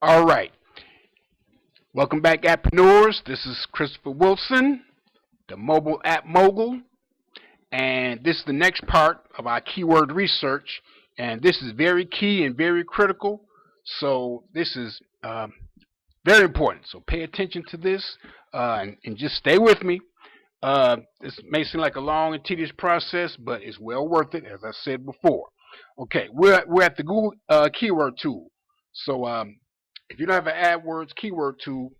All right. Welcome back, appreneurs. This is Christopher Wilson, the mobile app mogul, and this is the next part of our keyword research. And this is very key and very critical. So this is very important. So pay attention to this and just stay with me. This may seem like a long and tedious process, but it's well worth it, as I said before. Okay, we're at the Google keyword tool. So if you don't have an AdWords keyword tool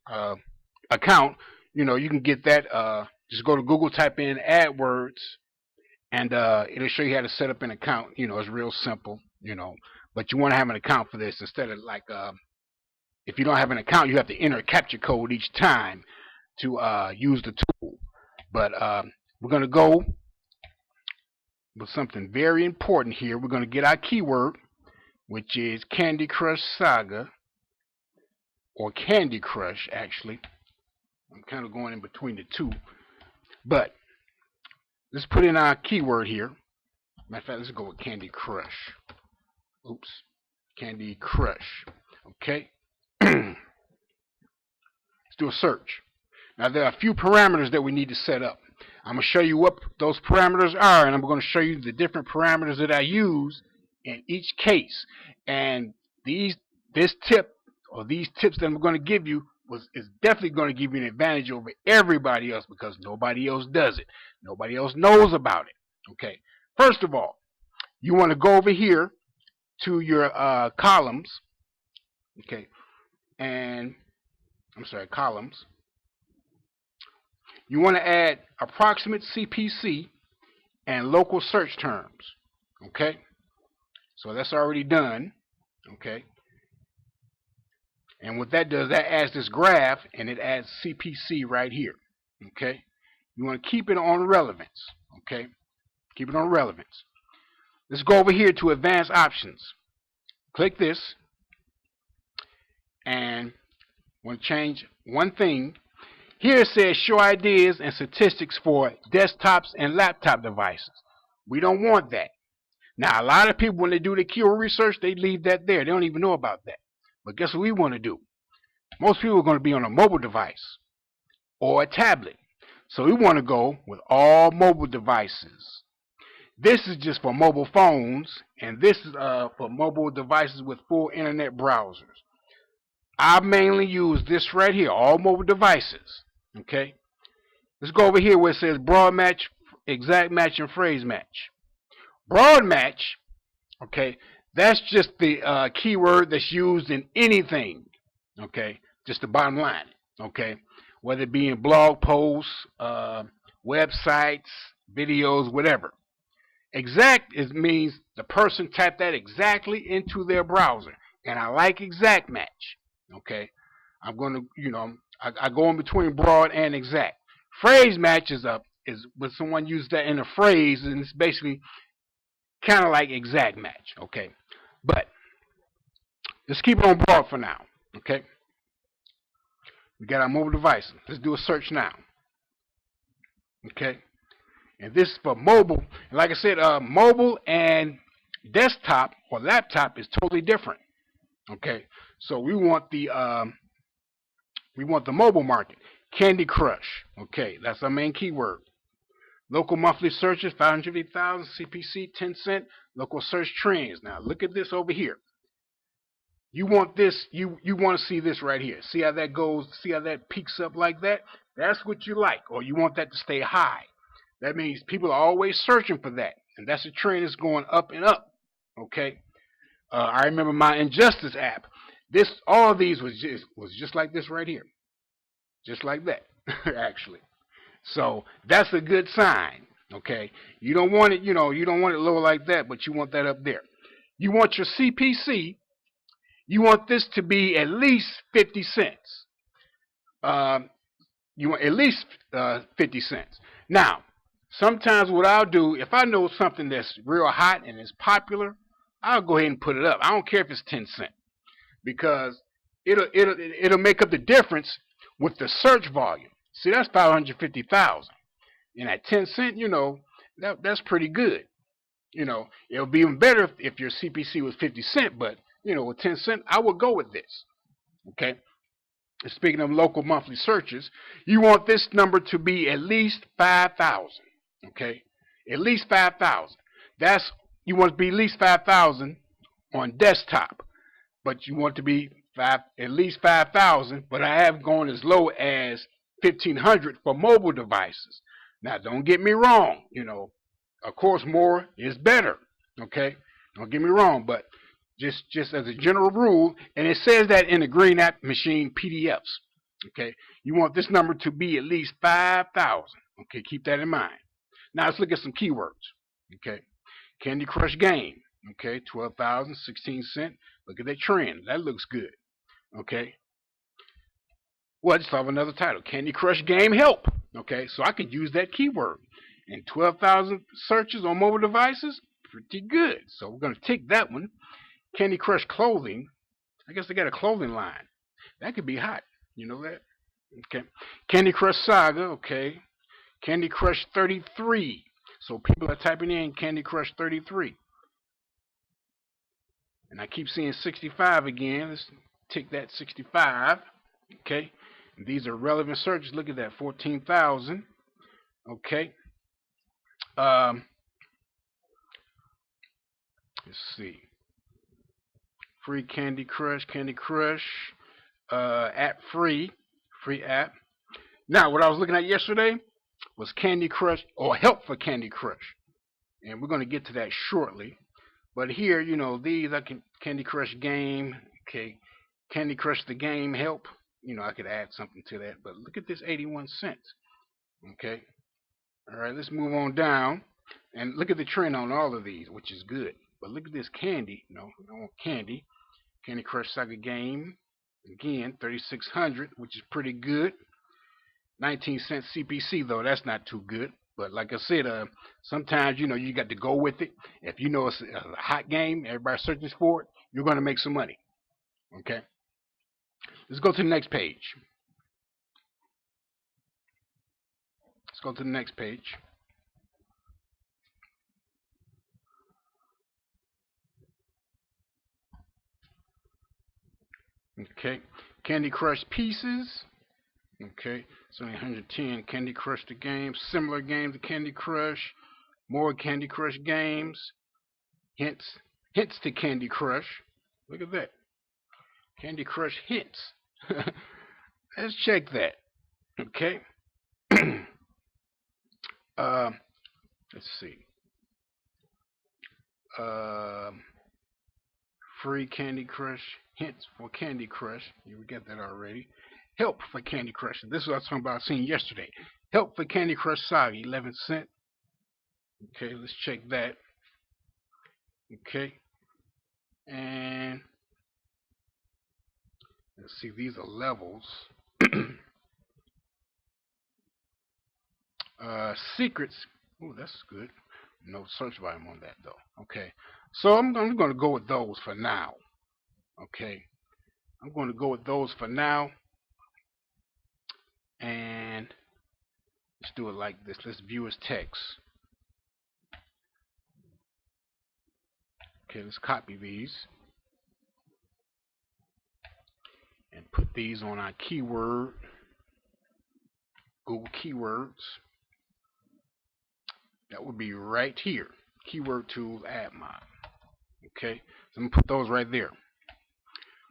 account, you can get that. Just go to Google, type in AdWords, and it'll show you how to set up an account. It's real simple. But you want to have an account for this instead of like if you don't have an account, you have to enter a captcha code each time to use the tool. But we're going to go with something very important here. We're going to get our keyword, which is Candy Crush Saga, or Candy Crush, actually. I'm kind of going in between the two. But let's put in our keyword here. Matter of fact, let's go with Candy Crush. Oops. Candy Crush. Okay. Let's do a search. Now, there are a few parameters that we need to set up. I'm going to show you what those parameters are, and I'm going to show you the different parameters that I use in each case. And these tips that I'm going to give you is definitely going to give you an advantage over everybody else, because nobody else does it. Nobody else knows about it. Okay. First of all, you want to go over here to your columns. Okay. And I'm sorry, columns. You want to add approximate CPC and local search terms. Okay. So that's already done. Okay. And what that does, that adds this graph, and it adds CPC right here. Okay. You want to keep it on relevance. Okay. Keep it on relevance. Let's go over here to advanced options. Click this, and I want to change one thing. Here it says show ideas and statistics for desktops and laptop devices. We don't want that. Now, a lot of people, when they do the keyword research, they leave that there. They don't even know about that. But guess what we want to do? Most people are going to be on a mobile device or a tablet. So we want to go with all mobile devices. This is just for mobile phones, and this is for mobile devices with full internet browsers. I mainly use this right here, all mobile devices. Okay. Let's go over here where it says broad match, exact match, and phrase match. Broad match, okay, that's just the keyword that's used in anything. Okay, just the bottom line. Okay, whether it be in blog posts, websites, videos, whatever. Exact means the person typed that exactly into their browser, and I like exact match. Okay, I'm going to, I go in between broad and exact. Phrase match is when someone uses that in a phrase, and it's basically kind of like exact match. Okay, but let's keep it on broad for now. Okay, we got our mobile device. Let's do a search now. Okay, and this is for mobile. And like I said, mobile and desktop or laptop is totally different. Okay, so we want the mobile market. Candy Crush. Okay, that's our main keyword. Local monthly searches, 550,000, CPC, 10 cent. Local search trends. Now look at this over here. You want this, you want to see this right here. See how that goes, see how that peaks up like that? That's what you like, or you want that to stay high. That means people are always searching for that, and that's a trend that's going up and up. Okay. I remember my Injustice app. All of these was just like this right here, just like that, actually. So that's a good sign. Okay, you don't want it, you don't want it low like that, but you want that up there. You want your CPC. You want this to be at least 50 cents. You want at least 50 cents. Now, sometimes what I'll do, if I know something that's real hot and is popular, I'll go ahead and put it up. I don't care if it's 10 cents, because it'll make up the difference with the search volume. See, that's 550,000, and at 10 cents, that's pretty good. It'll be even better if your CPC was 50 cents, but with 10 cents, I would go with this. Okay. And speaking of local monthly searches, you want this number to be at least 5,000. Okay. At least 5,000. That's You want to be at least 5,000 on desktop, but you want to be at least 5,000. But I have gone as low as 1,500 for mobile devices. Now, don't get me wrong. Of course, more is better. Okay, don't get me wrong, but just as a general rule, and it says that in the Green App Machine PDFs. Okay, you want this number to be at least 5,000. Okay, keep that in mind. Now let's look at some keywords. Okay, Candy Crush game. Okay, 12,000, 16 cents. Look at that trend. That looks good. Okay. Well, I just thought of another title. Candy Crush game help. Okay, so I could use that keyword. And 12,000 searches on mobile devices, pretty good. So we're going to take that one. Candy Crush clothing. I guess they got a clothing line. That could be hot. You know that? Okay. Candy Crush Saga. Okay. Candy Crush 33. So people are typing in Candy Crush 33. And I keep seeing 65 again. Let's take that 65. Okay. And these are relevant searches. Look at that. 14,000. Okay. Let's see. Free Candy Crush. App free app. Now, what I was looking at yesterday was Candy Crush, or help for Candy Crush, and we're going to get to that shortly. But here, these I can Candy Crush game. Okay, Candy Crush the game help. I could add something to that. But look at this 81 cents. Okay. All right, let's move on down and look at the trend on all of these, which is good. But look at this candy. No, I don't want candy. Candy Crush Saga game. Again, 3,600, which is pretty good. 19 cents CPC though, that's not too good. But like I said, sometimes you got to go with it. If you know it's a hot game, everybody's searching for it, you're going to make some money. Okay. Let's go to the next page. Let's go to the next page. Okay. Candy Crush pieces. Okay. So 110. Candy Crush the game. Similar game to Candy Crush. More Candy Crush games. Hints to Candy Crush. Look at that. Candy Crush hints. Let's check that. Okay. Let's see. Free Candy Crush hints for Candy Crush. You get that already. Help for Candy Crush. This is what I was talking about seeing yesterday. Help for Candy Crush Saga, 11 cents. Okay, let's check that. Okay. And let's see, these are levels. Secrets. Oh, that's good. No search volume on that though. Okay. So I'm going to go with those for now. Okay. I'm going to go with those for now. And let's do it like this. Let's view as text. Okay, let's copy these and put these on our keyword, Google Keywords. That would be right here. Keyword tools, add mod. Okay, so I'm going to put those right there.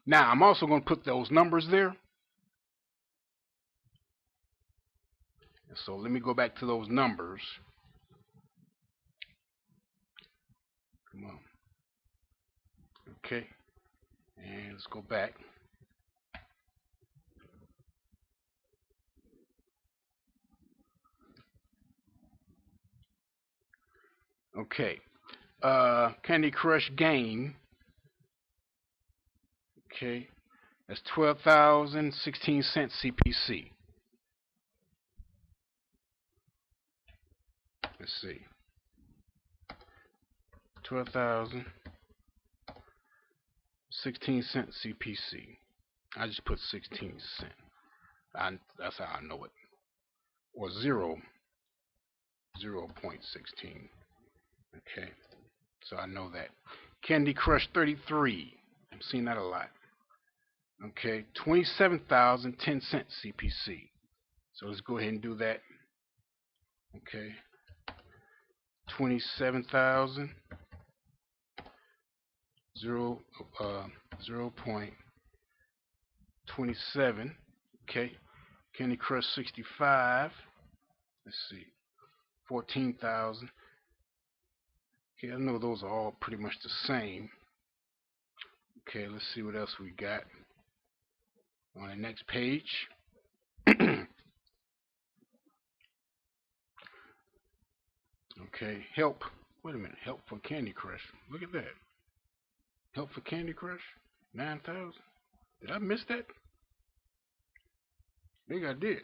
Now, I'm also going to put those numbers there. So let me go back to those numbers. Come on. Okay, and let's go back. Okay, Candy Crush game. Okay, that's 12,000, 16 cents CPC. Let's see. 12,000, 16 cents CPC. I just put 16 cents. That's how I know it. Or 0.16. Okay, so I know that. Candy Crush 33. I'm seeing that a lot. Okay, 27,010 cents CPC. So let's go ahead and do that. Okay, 27,000 0.27. Okay, Candy Crush 65. Let's see, 14,000. Okay, I know those are all pretty much the same. Okay, let's see what else we got on the next page. Okay, help. Wait a minute, help for Candy Crush. Look at that. Help for Candy Crush, 9,000. Did I miss that? I think I did.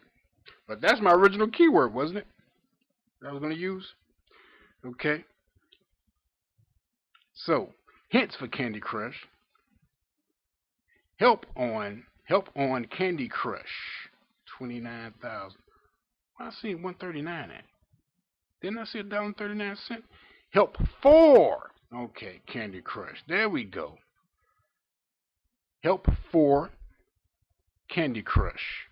But that's my original keyword, wasn't it? That I was going to use. Okay. So, hints for Candy Crush. Help on Candy Crush, 29,000. I see 139 at. Didn't I see $1.39? Help for. Okay, Candy Crush. There we go. Help for Candy Crush.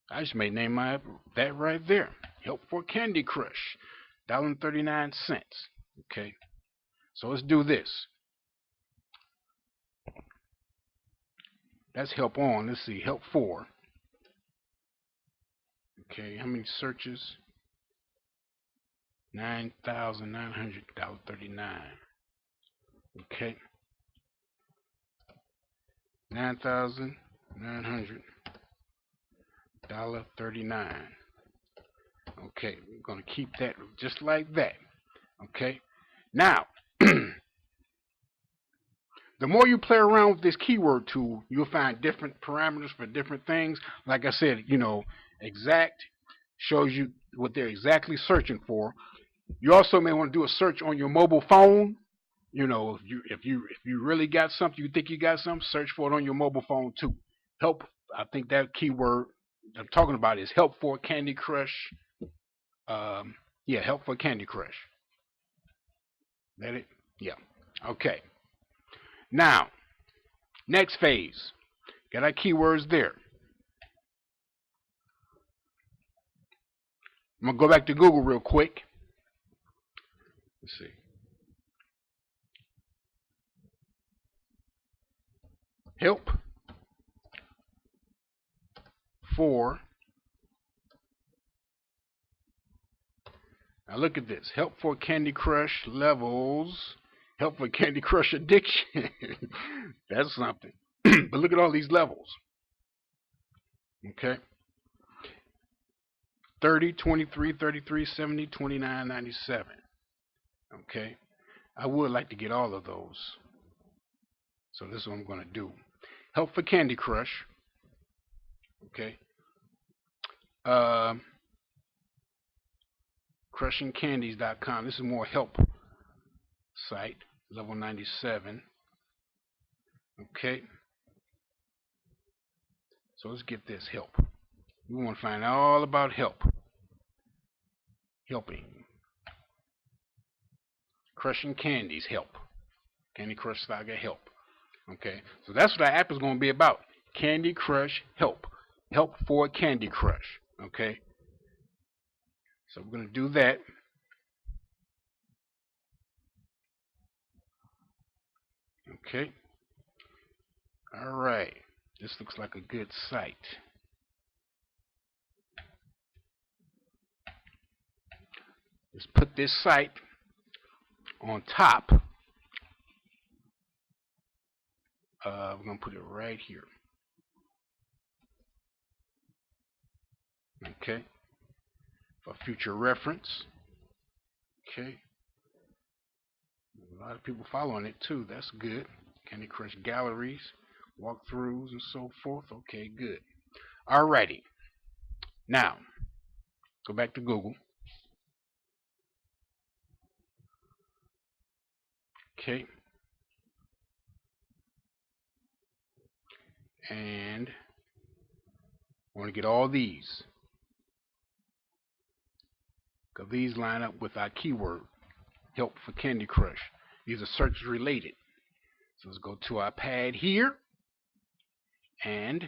I just may name that right there. Help for Candy Crush. $1.39. Okay. So let's do this. That's help on. Let's see. Help for. Okay. How many searches? 9,900. $1.39. Okay. 9,900. $1.39. Okay, we're going to keep that just like that. Okay, now the more you play around with this keyword tool, you'll find different parameters for different things. Like I said, exact shows you what they're exactly searching for. You also may want to do a search on your mobile phone. If you really got something, you think you got something, search for it on your mobile phone too. Help. I think that keyword I'm talking about is help for Candy Crush. Yeah, help for Candy Crush. That it? Yeah. Okay. Now, next phase. Got our keywords there. I'm gonna go back to Google real quick. Let's see. Help for. Now look at this. Help for Candy Crush levels. Help for Candy Crush addiction. That's something. But look at all these levels. Okay. 30, 23, 33, 70, 29, 97. Okay. I would like to get all of those. So this is what I'm going to do. Help for Candy Crush. Okay. Crushingcandies.com. This is more help site. Level 97. Okay. So let's get this help. We want to find out all about help. Helping. Crushing Candies help. Candy Crush Saga help. Okay. So that's what our app is going to be about. Candy Crush help. Help for Candy Crush. Okay. So we're going to do that. Okay. All right. This looks like a good site. Let's put this site on top. We're going to put it right here. Okay. For future reference. Okay. A lot of people following it too. That's good. Candy Crush galleries, walkthroughs, and so forth. Okay, good. Alrighty. Now, go back to Google. Okay. And I want to get all these, because these line up with our keyword, help for Candy Crush. These are search related. So let's go to our pad here, and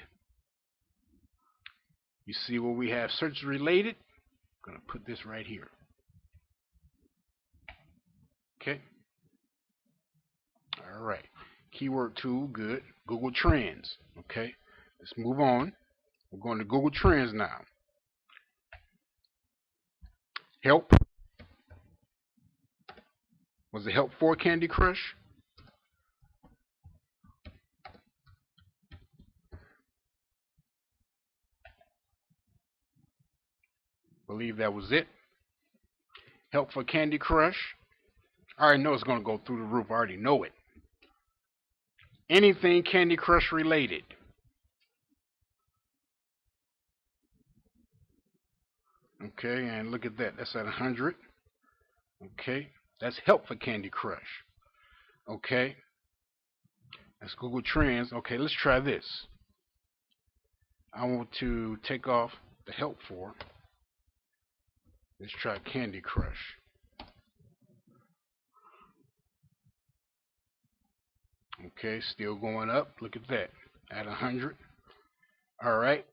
you see where we have search related. I'm going to put this right here. Okay. All right. Keyword tool, good. Google Trends. Okay. Let's move on. We're going to Google Trends now. Help. Was it help for Candy Crush? Believe that was it. Help for Candy Crush. I already know it's going to go through the roof. I already know it. Anything Candy Crush related. Okay, and look at that. That's at 100. Okay, that's help for Candy Crush. Okay, that's Google Trends. Okay, let's try this. I want to take off the help for. Let's try Candy Crush. Okay, still going up. Look at that. At 100. All right.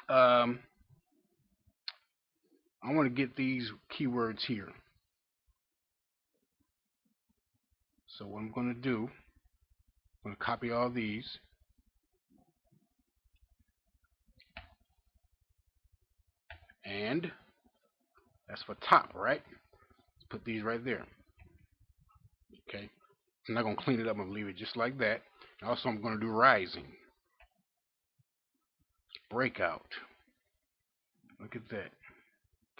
I want to get these keywords here. So what I'm going to do, I'm going to copy all these. And that's for top, right? Let's put these right there. Okay. I'm not going to clean it up. I'm going to leave it just like that. Also, I'm going to do rising. Breakout. Look at that.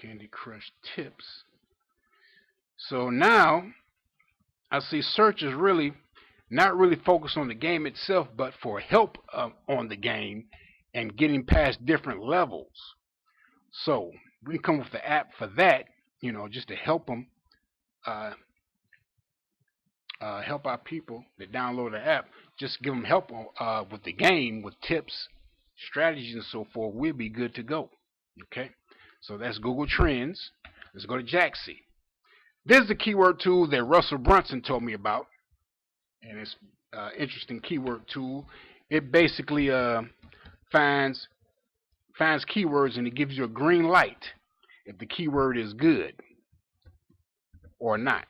Candy Crush tips. So now, I see search is really not really focused on the game itself, but for help on the game and getting past different levels. So we come with the app for that, you know, just to help them, help our people that download the app. Just give them help with the game, with tips, strategies, and so forth. We'll be good to go. Okay, so that's Google Trends. Let's go to JackSee. This is the keyword tool that Russell Brunson told me about, and it's an interesting keyword tool. It basically finds keywords, and it gives you a green light if the keyword is good or not.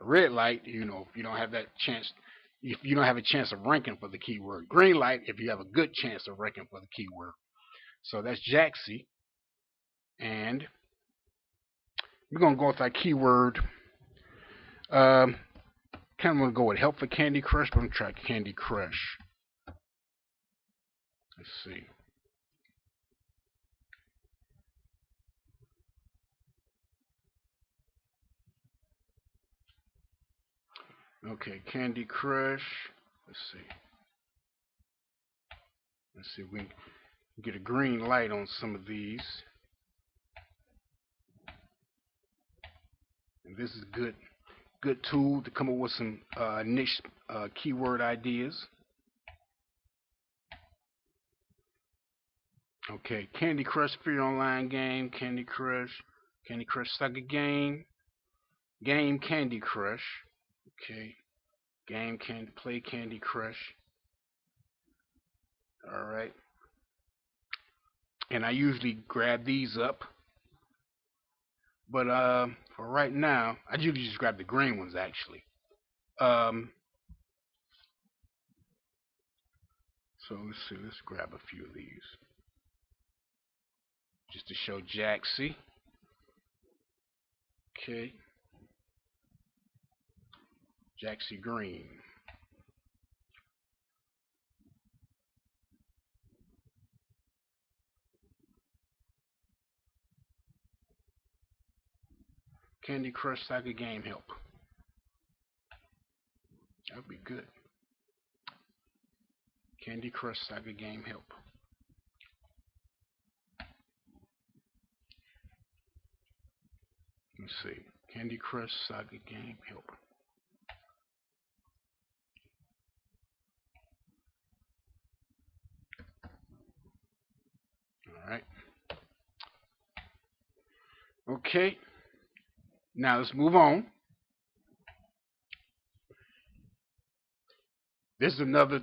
A red light, you know, if you don't have that chance, if you don't have a chance of ranking for the keyword. Green light if you have a good chance of ranking for the keyword. So that's JackSee, and we're gonna go with our keyword. Kind of want to go with help for Candy Crush, but I'm gonna try Candy Crush. Let's see. Okay, Candy Crush. Let's see. Let's see if we can get a green light on some of these. And this is good tool to come up with some niche keyword ideas. Okay, Candy Crush free online game, Candy Crush Soccer game, game Candy Crush. Okay, game can play Candy Crush. All right, and I usually grab these up, but for right now, I usually just grab the green ones actually. So let's see, let's grab a few of these just to show JackSee. Okay, JackSee green. Candy Crush Soccer game help. That would be good. Candy Crush Soccer game help. Let's see. Candy Crush Soccer game help. Alright. Okay. Now let's move on. This is another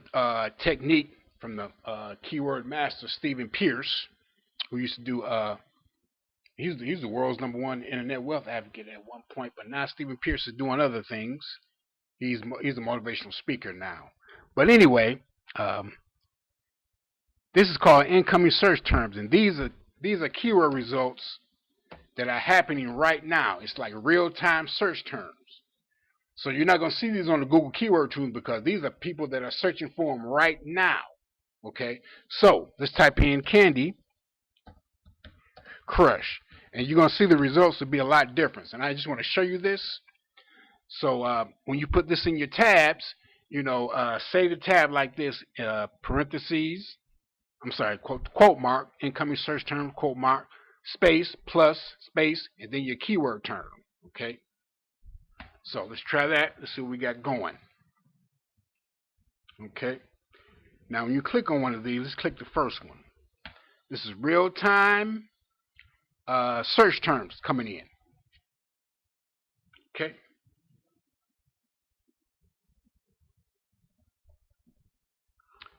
technique from the keyword master Stephen Pierce, who used to do. He's the world's #1 internet wealth advocate at one point, but now Stephen Pierce is doing other things. He's a motivational speaker now. But anyway, this is called incoming search terms, and these are keyword results that are happening right now. It's like real-time search terms. So you're not going to see these on the Google keyword tools because these are people that are searching for them right now. Okay, so let's type in Candy Crush, and you're going to see the results will be a lot different. And I just want to show you this. So when you put this in your tabs, save the tab like this, parentheses, I'm sorry, quote mark, incoming search term, quote mark, space, plus, space, and then your keyword term. Okay. So let's try that. Let's see what we got going. Okay. Now when you click on one of these, let's click the first one. This is real-time search terms coming in. Okay.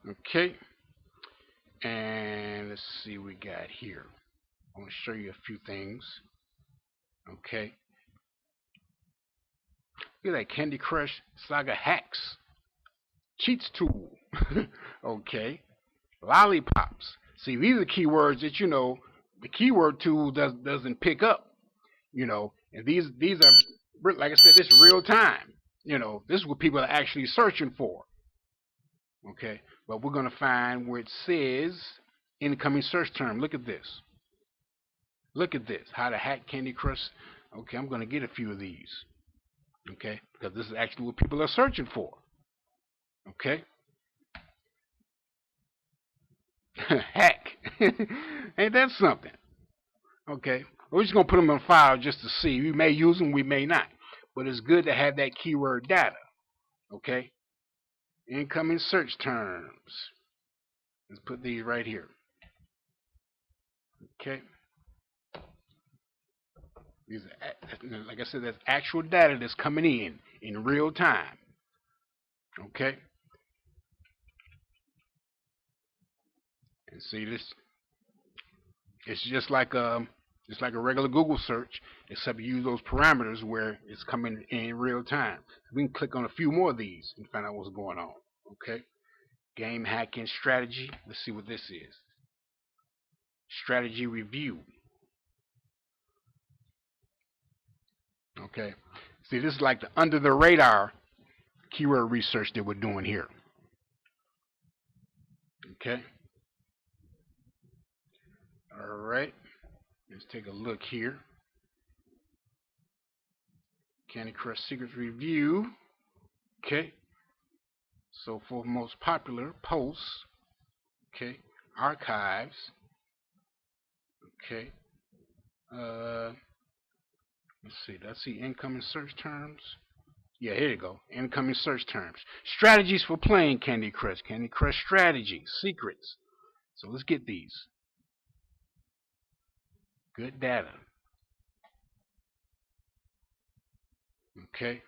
Okay. And let's see what we got here. I want to show you a few things. Okay. Look at that Candy Crush Saga Hacks. Cheats tool. Okay. Lollipops. See, these are keywords that the keyword tool doesn't pick up. And these are, like I said, this is real time. This is what people are actually searching for. Okay, but we're gonna find where it says incoming search term. Look at this. Look at this. How to hack Candy Crush. Okay, I'm gonna get a few of these. Okay, because this is actually what people are searching for. Okay. Hack. Ain't that something? Okay. We're just going to put them on file just to see. We may use them, we may not. But it's good to have that keyword data. Okay. Incoming search terms. Let's put these right here. Okay. These are, like I said, that's actual data that's coming in real time. Okay. And see this, it's just like a regular Google search, except you use those parameters where it's coming in real time. We can click on a few more of these and find out what's going on. Okay. Game hacking strategy. Let's see what this is. Strategy review. Okay. See, this is like the under the radar keyword research that we're doing here. Okay. All right. Let's take a look here. Candy Crush Secrets Review. Okay. So for most popular posts. Okay. Archives. Okay. Let's see. Let's see incoming search terms. Yeah, here you go. Incoming search terms. Strategies for playing Candy Crush. Candy Crush strategy. Secrets. So let's get these. Good data. Okay.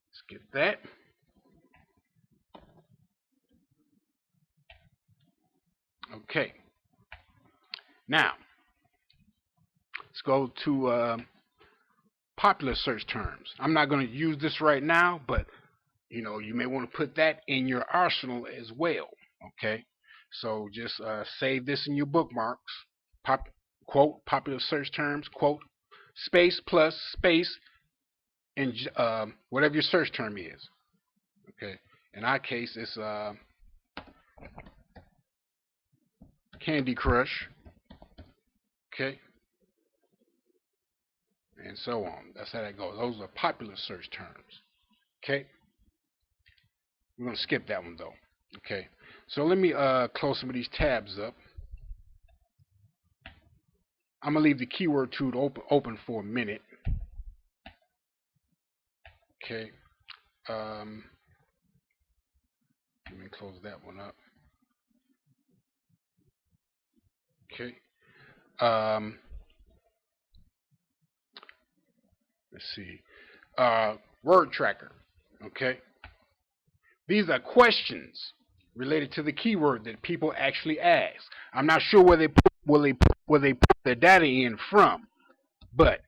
Let's get that. Okay. Now, let's go to popular search terms. I'm not going to use this right now, but you may want to put that in your arsenal as well. Okay. So just save this in your bookmarks. Quote popular search terms. Quote space plus space and whatever your search term is. Okay. In our case, it's Candy Crush. Okay. And so on. That's how that goes. Those are popular search terms. Okay. We're going to skip that one though. Okay. So let me close some of these tabs up. I'm going to leave the keyword tool open for a minute. Okay. Let me close that one up. Okay. Let's see. Word tracker. Okay. These are questions related to the keyword that people actually ask. I'm not sure where they put their data in from, but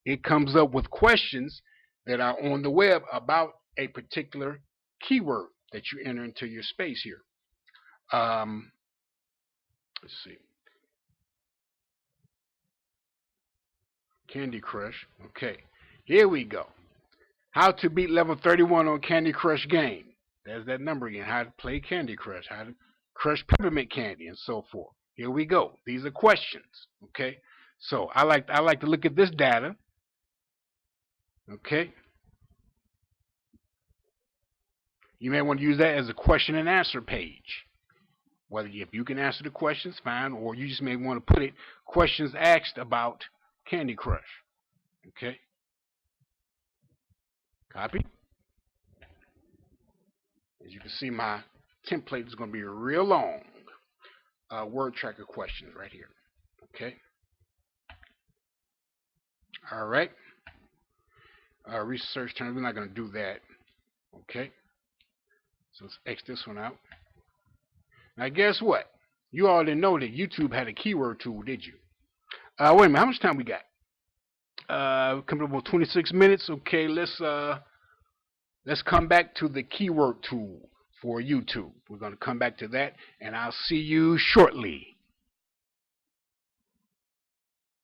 it comes up with questions that are on the web about a particular keyword that you enter into your space here. Let's see. Candy Crush. Okay, here we go. How to beat level 31 on Candy Crush game. There's that number again. How to play Candy Crush. How to crush peppermint candy and so forth. Here we go. These are questions. Okay. So I like to look at this data. Okay. You may want to use that as a question and answer page. Whether if you can answer the questions, fine, or you just may want to put it questions asked about Candy Crush. Okay. Copy. As you can see, my template is going to be real long. Word tracker questions right here. Okay. All right. Research terms. We're not going to do that. Okay. So let's X this one out. Now, guess what? You all didn't know that YouTube had a keyword tool, did you? Wait a minute. How much time we got? Coming up on 26 minutes. Okay. Let's come back to the keyword tool for YouTube. We're going to come back to that, and I'll see you shortly.